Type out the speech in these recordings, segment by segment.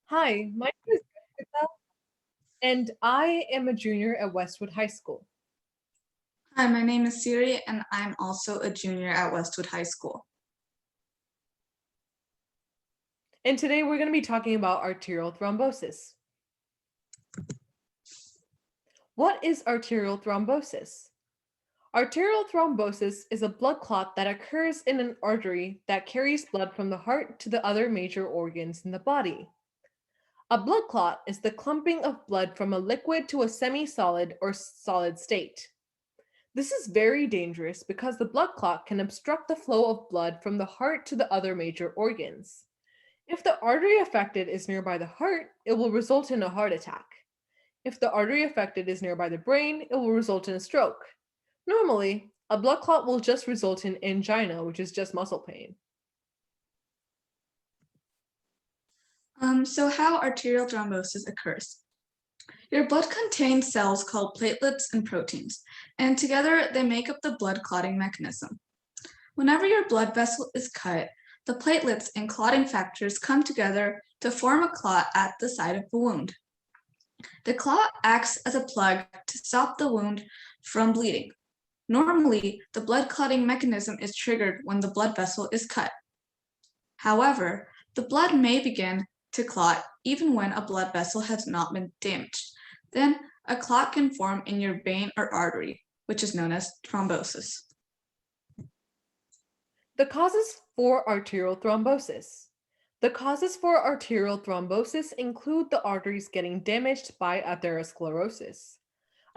Hi, my name is Yashwita, and I am a junior at Westwood High School. Hi, my name is Siri, and I'm also a junior at Westwood High School. And today we're going to be talking about arterial thrombosis. What is arterial thrombosis? Arterial thrombosis is a blood clot that occurs in an artery that carries blood from the heart to the other major organs in the body. A blood clot is the clumping of blood from a liquid to a semi-solid or solid state. This is very dangerous because the blood clot can obstruct the flow of blood from the heart to the other major organs. If the artery affected is nearby the heart, it will result in a heart attack. If the artery affected is nearby the brain, it will result in a stroke. Normally, a blood clot will just result in angina, which is just muscle pain. So how arterial thrombosis occurs? Your blood contains cells called platelets and proteins, and together they make up the blood clotting mechanism. Whenever your blood vessel is cut, the platelets and clotting factors come together to form a clot at the site of the wound. The clot acts as a plug to stop the wound from bleeding. Normally, the blood clotting mechanism is triggered when the blood vessel is cut. However, the blood may begin to clot even when a blood vessel has not been damaged. Then a clot can form in your vein or artery, which is known as thrombosis. The causes for arterial thrombosis. The causes for arterial thrombosis include the arteries getting damaged by atherosclerosis.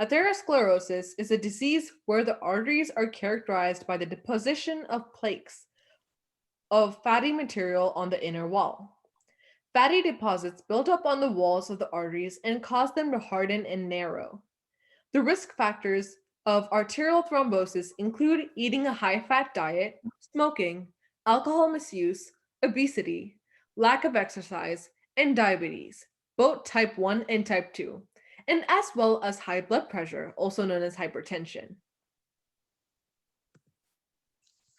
Atherosclerosis is a disease where the arteries are characterized by the deposition of plaques of fatty material on the inner wall. Fatty deposits build up on the walls of the arteries and cause them to harden and narrow. The risk factors of arterial thrombosis include eating a high-fat diet, smoking, alcohol misuse, obesity, lack of exercise, and diabetes, both type 1 and type 2, and as well as high blood pressure, also known as hypertension.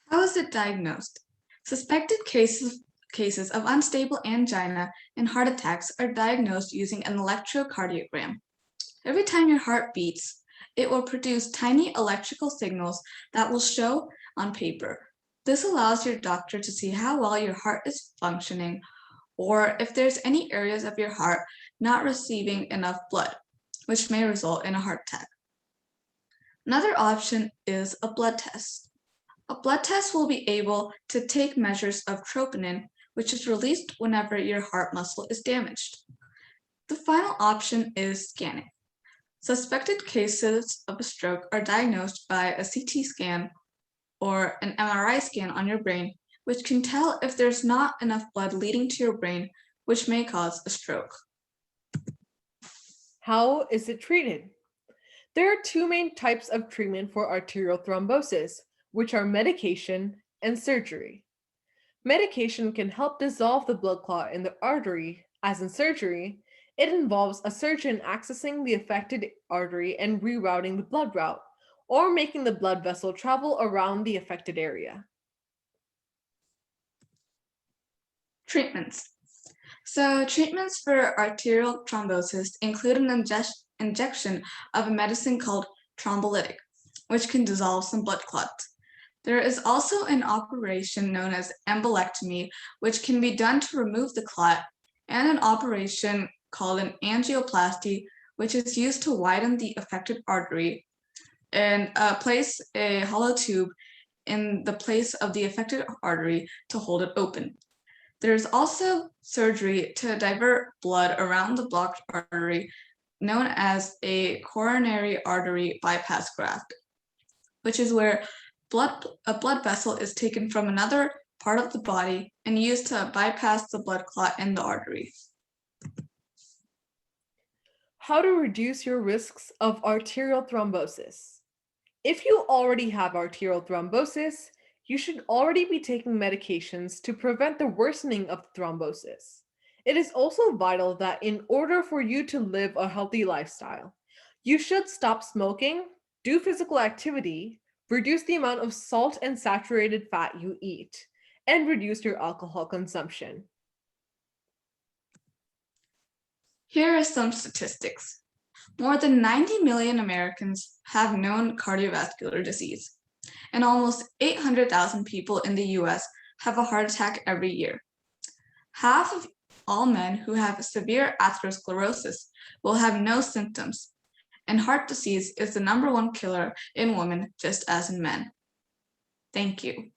How is it diagnosed? Suspected cases of unstable angina and heart attacks are diagnosed using an electrocardiogram. Every time your heart beats, it will produce tiny electrical signals that will show on paper. This allows your doctor to see how well your heart is functioning or if there's any areas of your heart not receiving enough blood, which may result in a heart attack. Another option is a blood test. A blood test will be able to take measures of troponin, which is released whenever your heart muscle is damaged. The final option is scanning. Suspected cases of a stroke are diagnosed by a CT scan or an MRI scan on your brain, which can tell if there's not enough blood leading to your brain, which may cause a stroke. How is it treated? There are two main types of treatment for arterial thrombosis, which are medication and surgery. Medication can help dissolve the blood clot in the artery, as in surgery. It involves a surgeon accessing the affected artery and rerouting the blood route, or making the blood vessel travel around the affected area. Treatments. Treatments for arterial thrombosis include an injection of a medicine called thrombolytic, which can dissolve some blood clots. There is also an operation known as embolectomy, which can be done to remove the clot, and an operation called an angioplasty, which is used to widen the affected artery and place a hollow tube in the place of the affected artery to hold it open. There's also surgery to divert blood around the blocked artery, known as a coronary artery bypass graft, which is where a blood vessel is taken from another part of the body and used to bypass the blood clot in the artery. How to reduce your risks of arterial thrombosis. If you already have arterial thrombosis, you should already be taking medications to prevent the worsening of thrombosis. It is also vital that in order for you to live a healthy lifestyle, you should stop smoking, do physical activity, reduce the amount of salt and saturated fat you eat, and reduce your alcohol consumption. Here are some statistics. More than 90 million Americans have known cardiovascular disease, and almost 800,000 people in the US have a heart attack every year. Half of all men who have severe atherosclerosis will have no symptoms, and heart disease is the #1 killer in women just as in men. Thank you.